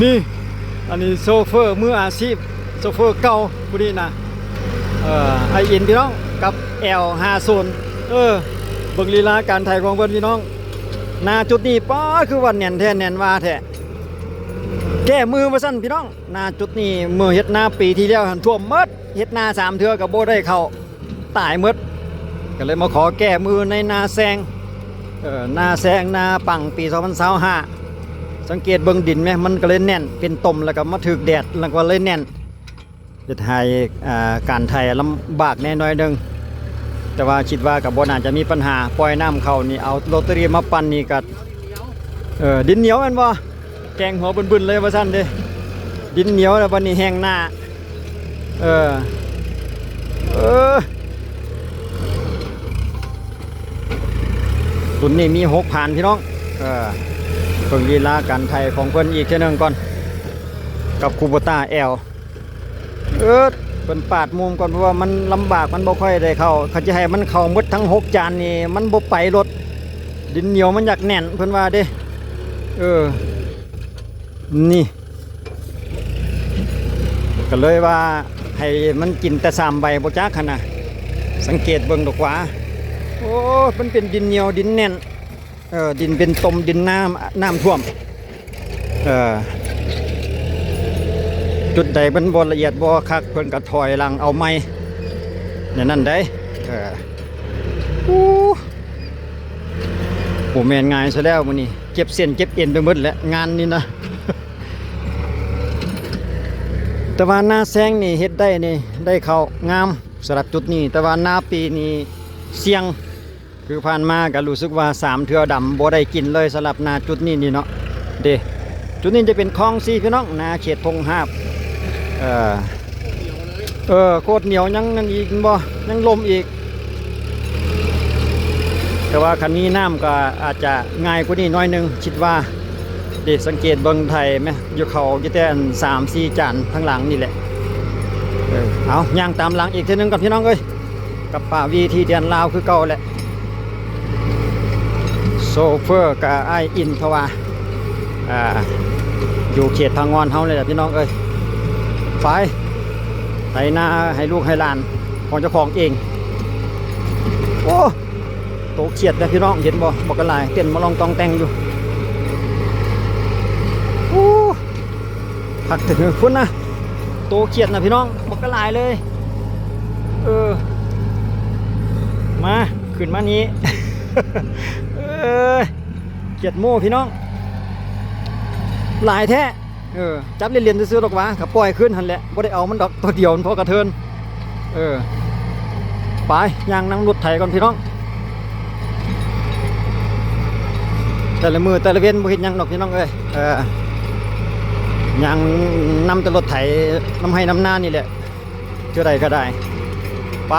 นี่อันนี้โซเฟอร์มืออาชีพโซเฟอร์เก่าผู้นี้นะไออินพี่น้องกับL50เบิ่งลีลาการถ่ายของเพิ่นพี่น้องหน้าจุดนี้ป้าคือว่าแน่นแท้แน่นว่าแท้แก้มือมาสั่นพี่น้องหน้าจุดนี้มือเฮ็ดหน้าปีที่แล้วหันท่วมหมดเฮ็ดหน้า3เทื่อกับบ่ได้เข้าตายหมดก็เลยมาขอแก้มือในนาแซงนาแซงนาปังปี2025สังเกตเบิ่งดินไหมมันก็เลยแน่นเป็นตมแล้วก็มาถึกแดดแล้วก็เลยแน่นจะถ่ายการถ่ายลำบากแน่น้อยนึงแต่ว่าคิดว่ากับบ่น่าจะมีปัญหาปล่อยน้ำเข้านี่เอาโรตารี่มาปั่นนี่ก็ดินเหนียวแม่นบ่แกงหัวบึนๆเลยว่าซั่นเด้ดินเหนียวแล้ววันนี้แห้งหน้ารุ่นนี้มี6ผ่านพี่น้องเพิ่งลีลาการไทยของเพิ่นอีกเช่นนึงก่อนกับคูโบต้าLเพิ่นปาดมุมก่อนเพราะว่ามันลำบากมันบ่ค่อยได้เข้าเขาจะให้มันเข้าหมดทั้ง6จานนี่มันบ่ไปรถดินเหนียวมันอยากแน่นเพิ่นว่าเด้นี่ก็เลยว่าให้มันกินแต่3ใบบ่จักคั่นน่ะสังเกตเบิ่งดอกว่าโอ้มันเป็นดินเหนียวดินแน่นดินเป็นตมดินน้ำท่วมจุดใดมันบ่ละเอียดบ่คักเพิ่นก็ถอยหลังเอาไม้นั่นได้โอ้แม่นง่ายซะแล้วมื้อนี้เจ็บเส้นเจ็บเอ็นไปหมดแล้วงานนี้นะแต่ว่าหน้าแซงนี่เฮ็ดได้นี่ได้เข้างามสำหรับจุดนี้แต่ว่าหน้าปีนี้เสี่ยงคือผ่านมาก็รู้สึกว่า3เทื่อดำบ่ได้กินเลยสำหรับนาจุดนี้นี่เนาะเด้จุดนี้จะเป็นคลอง4พี่น้องนาเขตพงหาบโคตรเหนียวยังนั่นอีกบ่ยังลมอีกแต่ว่าคันนี้น้ำก็อาจจะง่ายกว่านี้น้อยนึงคิดว่าเด้สังเกตเบิ่งไทยไหมอยู่เขาอยู่แต่3-4จานข้างหลังนี่แหละเอาย่างตามหลังอีกทีนึงกับพี่น้องเอ้ยกับป่าวีที่เดียนลาวคือเก่าแหละโซเฟอร์กับไออินเพราะว่าอยู่เขตพังงอนเฮาเลยแหละพี่น้องเอ้ยไฟไถนาให้ลูกให้หลานของเจ้าของเองโอ้โตเขียดนะพี่น้องเห็นบ่บอกกันหลายเต้นมาลองตองแต่งอยู่โอ้ผักถึงพุ่นนะโตเขียดนะพี่น้องบอกกันหลายเลยมาขึ้นมานี้เกียดโม่พี่น้องหลายแท้จับเรียนซื้อๆดอกวะกับปล่อยขึ้นหันแหละบ่ได้เอามันดอกตัวเดียวมันพอกระเทินไปย่างนั่งรถไถก่อนพี่น้องแต่ละมือแต่ละเว้นบ่เห็นยังดอกพี่น้องย่างนำแต่รถไถน้ำให้น้ำหน้านี่แหละเท่าใดก็ได้ไป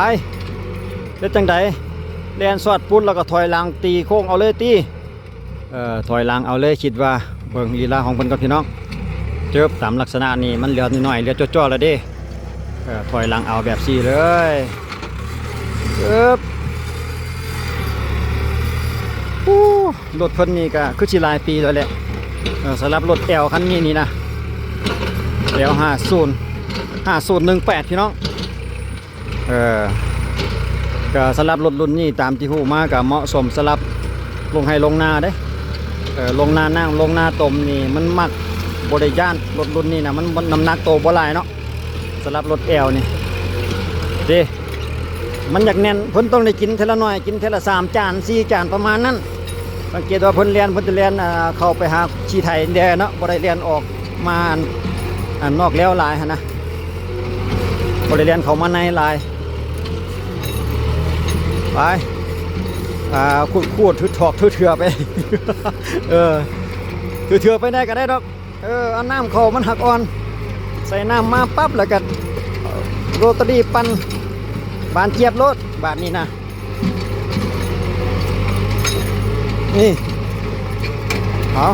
เด็ดจังใดแลนสอดปุ้นแล้วก็ถอยหลังตีโค้งเอาเลยตีถอยหลังเอาเลยคิดว่าเบิ่งลีลาของเพิ่นกับพี่น้องเจอตามลักษณะนี้มันเหลือนิดหน่อยเหลือจ่อๆแล้วเด้ถอยหลังเอาแบบซี่เลยรถเพิ่นนี่ก็คือสิหลายปีแล้วแหละสำหรับรถLคันนี้นี่นะL50 พี่น้องก็สำหรับรถรุ่นนี้ตามที่ฮู้มาก็เหมาะสมสำหรับลงให้ลงนาเด้ลงนานั่งลงนาตมนี่มันมักบริย่านรถรุ่นนี้นะมันน้ำหนักโตบ่หลายเนาะสำหรับรถLนี่เด้มันอยากแน่นเพิ่นต้องได้กินเทละน้อยกินเทละ3จาน4จานประมาณนั้นสังเกตว่าเพิ่นจะเรียนเข้าไปหาชีไทยแดเนาะบ่ได้เรียนออกมานอกแล้วหลายหั่นนะบ่ได้เรียนเข้ามาในหลายไปขูดถอกเถื่อไปเถื่อไปได้ก็ได้ดอกเอาน้ำเข้ามันหักอ่อนใส่น้ำมาปั๊บแล้วก็โรตารี่ปั่นบานเจี๊ยบรถบาทนี้นะนี่เอา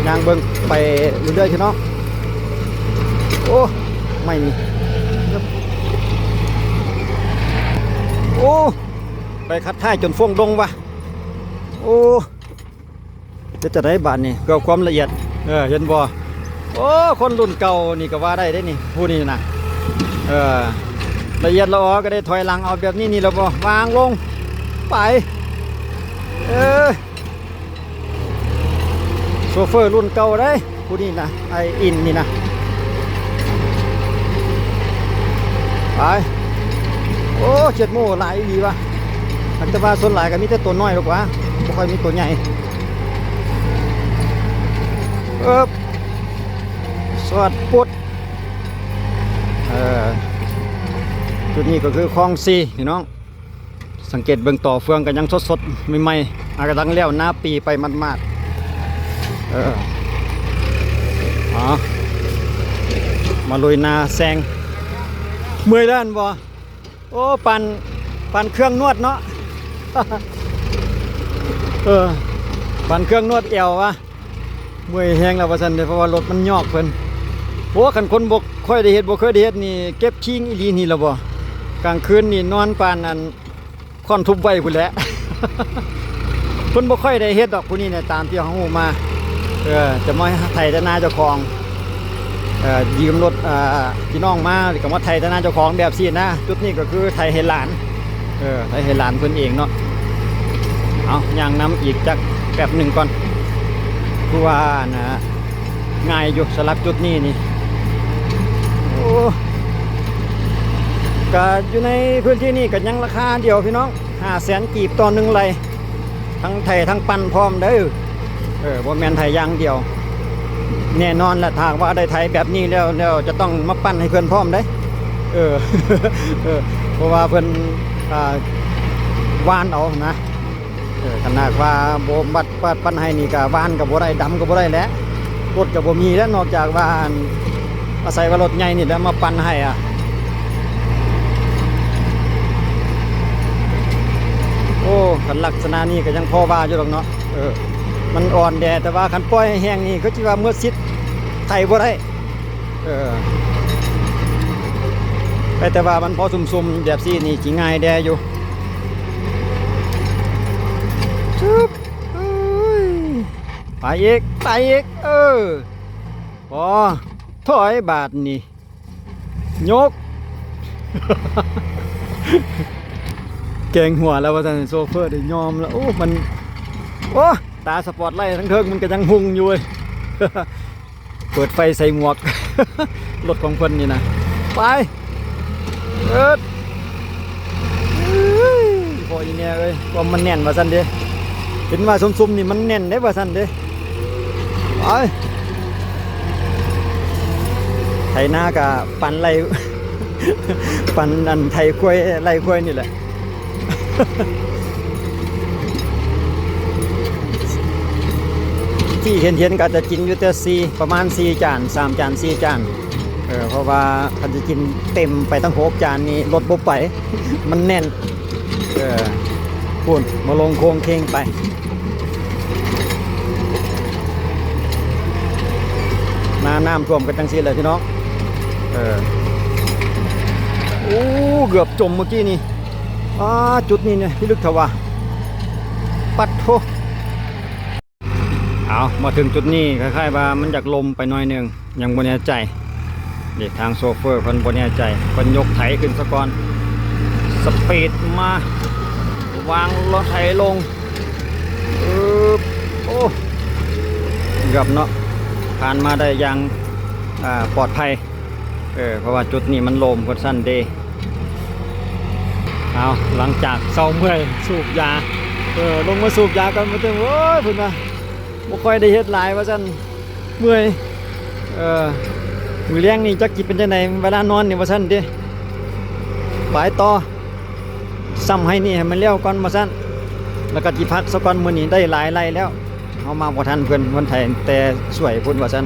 ยางเบิ้งไปเรื่อยๆพี่น้องโอ้ไม่มีโอ้ไปคัดท้ายจนฟงดงวะโอ้จะได้บาทนี่เกี่ยวความละเอียด เห็นบ่โอ้คนรุ่นเก่านี่ก็ว่าได้ได้นี่ผู้นี้นะละเอียดละออก็ได้ถอยหลังเอาแบบนี้นี่แล้วบ่วางลงไปโชเฟอร์รุ่นเก่าได้ผู้นี้นะไออินนี่นะไปโอ้เจ็ดโม่หลายดีวะแต่ว่าส่วนหลายก็มีแต่ตัวน้อยหรอกวะไม่ค่อยมีตัวใหญ่สวัสดีปุ๊ดจุดนี้ก็คือคลองซีพี่น้องสังเกตเบื้องต่อเฟืองกันยังสดๆใหม่ๆอากระดังแล้วหน้าปีไปมัดมาลุยนาแซงเมื่อยแล้วบ่โอ้ปั่นเครื่องนวดเนาะ ปั่นเครื่องนวดเอววะเมื่อยแห้งแล้วว่าซั่นเด้อเพราะว่ารถมันยอกเพิ่นโอ้คันคนบ่ค่อยได้เฮ็ดบ่เคยได้เฮ็ดนี่เก็บชิงอีหลีนี่ล่ะบ่กลางคืนนี่นอนปานอันค่อนทุบไว้พุ่นแหละ เพิ่นบ่ค่อยได้เฮ็ดดอกผู้นี้เนี่ยตามที่เฮาฮู้มาจะมาไถแต่นาเจ้าของยืมรถพี่น้องมาก็มาไถแต่นาเจ้าของแบบซี่นะจุดนี้ก็คือไถให้หลานไถให้หลานเพิ่นเองเนาะเอาย่างน้ำอีกจักแป๊บหนึ่งก่อนคือว่านะง่ายอยู่สลับจุดนี้นี่โอ้ก็อยู่ในพื้นที่นี่ก็ยังราคาเดียวพี่น้อง500,000 กีบต่อ1 ไร่ทั้งไถทั้งปั่นพร้อมเด้อบ่แม่นไถอย่างเดียวแน่นอนแหละถ้าว่าได้ไถแบบนี้แล้วจะต้องมาปั่นให้เพื่อนพร้อมได้เพราะว่าเพื่อนวานเอานะขนาดว่าโบบัดปั่นให้นี่ก็วานกับบ่ได้ดำกับบ่ได้แล้วรถกับบ่มีแล้วนอกจากว่าอาศัยว่ารถใหญ่นี่แล้วมาปั่นให้โอ้ขันลักษณะนี้ก็ยังพอว่าอยู่หรอกเนาะมันอ่อนแดดแต่ว่าขันปล่อยแห้งนี่ก็จะว่าเมื่อซิดไถบ่ได้แต่ว่ามันพอซุ่มๆแบบซี่นี่จิง่ายแดอยู่ชุบไปอีกพอถอยบาทนี่ยก แกงหัวแล้วว่าท่านโซเฟอร์ได้ยอมแล้วโอ้มันโอ้ตาสปอร์ตไลท์ทั้งเทิงมันก็ยังหุ่งอยู่ เปิดไฟใส่หมวก รถของคนนี่นะไปพออีเนี่ยเลยว่ามันแน่นว่าซั่นเด้เห็นว่าซุ่มๆนี่มันแน่นได้ว่าซั่นเด้ไปไถหน้ากะปั่นไล่ ปั่นอันไถกล้วยไล่กล้วยนี่แหละ ที่เห็นก็จะกินอยู่แต่ประมาณ4 จาน3 จาน4 จานเพราะว่าคันจะกินเต็มไปทั้ง6 จานนี่รถบ่ไป มันแน่นพูนมาลงโค้งเคงไปน้ำท่วมกันจังซี่เลยพี่น้องโอ้เกือบจมเมื่อกี้นี่จุดนี้เนี่ยพี่ลึกเถอะวะปัดโถเอามาถึงจุดนี้คล้ายๆว่ามันอยากลมไปหน่อยหนึ่งยังบ่แน่ใจเด็กทางโซเฟอร์คนบ่แน่ใจคนยกไถขึ้นซะก่อนสปีดมาวางรถไถลงโอ้เกือบเนาะผ่านมาได้อย่างปลอดภัยเพราะว่าจุดนี้มันลมกดสั้นเดเอาหลังจากเศร้าเมื่อยสูบยาลงมาสูบยากันมาถึงโอ้ยพุ่นมาบ่ค่อยได้เฮ็ดหลายว่าซั่นเมื่อยมื้อแลงนี่จักสิเป็นจังได๋เวลานอนนี่ว่าซั่นเด้ไปต่อซ้ำให้นี่ให้มันแล้วก่อนว่าซั่นแล้วก็สิพักซะก่อนมื้อนี้ได้หลายไร่แล้วเฮามาบ่ทันเพิ่นวันไทยแต่สวยพุ่นว่าซั่น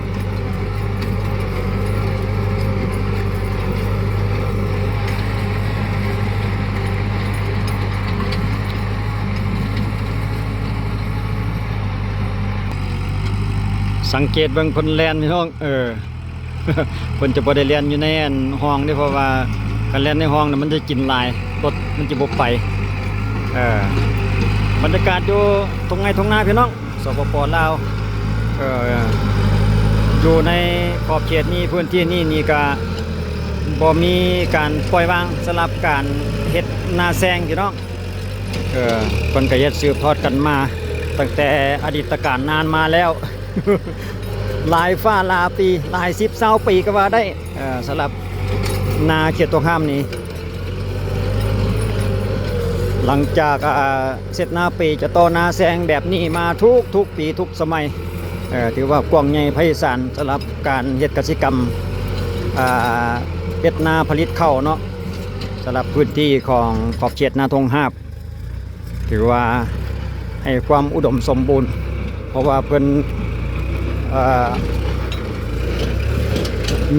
สังเกตเบิ่งคนแล่นพี่น้องคนจะบ่ได้เรียนอยู่ในห้องนี่เพราะว่าการเรียนในห้องน่ะมันจะกินหลายรถมันจะบ่ไปบรรยากาศอยู่ตรงไงตรงหน้าพี่น้องสปป.ลาว อยู่ในขอบเขตนี้พื้นที่นี่ก็บ่มีการปล่อยวางสลับการเฮ็ดนาแซงพี่น้องเพิ่นก็เฮ็ดสืบทอดกันมาตั้งแต่อดีตการนานมาแล้ว หลายฟ้าหลายปีหลาย10 20ปีก็ว่าได้สำหรับนาเขตตรงข้ามนี้หลังจากเสร็จนาปีจะต่อนาแซงแบบนี้มาทุกปีทุกสมัยถือว่ากว้างใหญ่ไพศาลสำหรับการเฮ็ดกสิกรรมเฮ็ดนาผลิตข้าวเนาะสำหรับพื้นที่ของขอบเขตนาทงหาบถือว่าให้ความอุดมสมบูรณ์เพราะว่าเพิ่น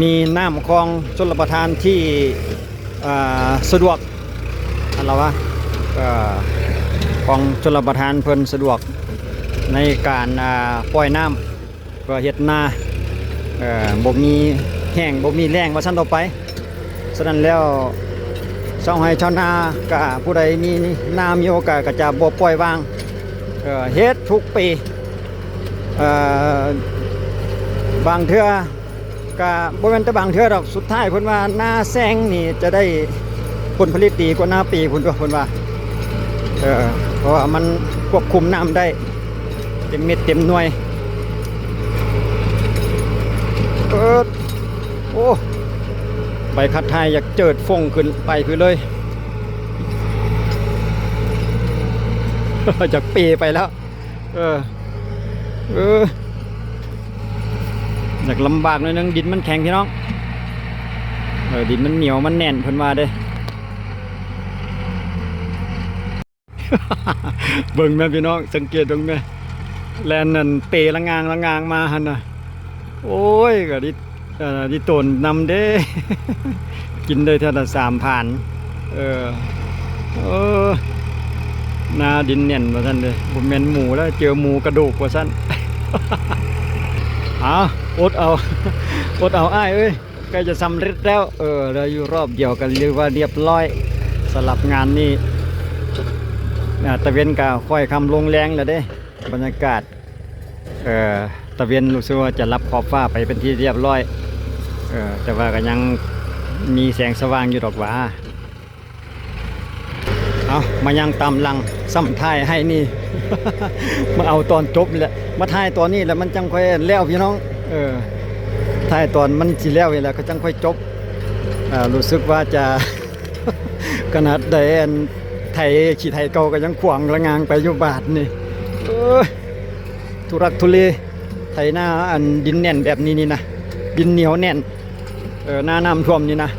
มีน้ำคลองชลประทานที่สะดวกอะไรวะของชลประทานเพิ่นสะดวกในการปล่อยน้ำก็เฮ็ดนาบ่มีแห้งบ่มีแรงว่าซั่นต่อไปฉะนั้นแล้วชาวไร่ชาวนาก็ผู้ใดมีนามีโอกาสก็จะบ่ปล่อยวางเฮ็ดทุกปีบางเทื่อก็บ่แม่นแต่บางเทื่อดอกสุดท้ายเพิ่นว่านาแซงนี่จะได้ผลผลิตดีกว่านาปีเพิ่นว่าเพราะว่ามันควบคุมน้ำได้เต็มเม็ดเต็มหน่วยโอ้ใบคัดไทยอยากเจิดฟงขึ้นไปคือเลย จากปีไปแล้วอยากลำบากหน่อยนึงดินมันแข็งพี่น้องดินมันเหนียวมันแน่นเพิ่นว่าเด้ เบิ่งแม่พี่น้องสังเกตตรงนี้แลนนั่นเปละงางมาหั่นน่ะโอ้ยก็ดิตนนำเด้ กินได้เท่าละ3 ผ่านนาดินแน่นว่าซั่นเด้บ่แม่นหมูแล้วเจอหมูกระดูกว่าซั่น อดเอา อดเอาอ้ายเอ้ยใกล้จะสำเร็จแล้วเราอยู่รอบเดียวกันเรียกว่าเรียบร้อยสำหรับงานนี้ตะเวนก็ค่อยคำลงแรงแล้วเด้บรรยากาศตะเวนรู้สึกว่าจะรับขอบฟ้าไปเป็นที่เรียบร้อยแต่ว่าก็ยังมีแสงสว่างอยู่ดอกหว่ามายังตามหลังซ้ำท้ายให้นี่ มาเอาตอนจบแหละมาท้ายตอนนี้แล้วมันจังค่อยแล้วพี่น้องท้ายตอนมันสิแล้วนี่แหละก็จังค่อยจบรู้สึกว่าจะ ขนาดใดไทยขี่ไทยเก่าก็ยังขวางระงางไปอยู่บาทนี่ทุรักทุเลไทยหน้าอันดินแน่นแบบนี้นี่นะดินเหนียวแน่นหน้าน้ำท่วมนี่นะ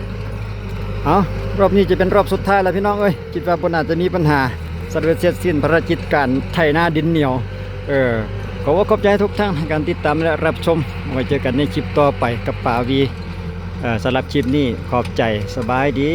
รอบนี้จะเป็นรอบสุดท้ายแล้วพี่น้องเอ้ยคิดว่าบนอาจจะมีปัญหาสำเร็จเสร็จสิ้นภารกิจการไถนาดินเหนียวขอบใจทุกท่านในการติดตามและรับชมไว้เจอกันในคลิปต่อไปกับป่าวีสำหรับคลิปนี้ขอบใจสบายดี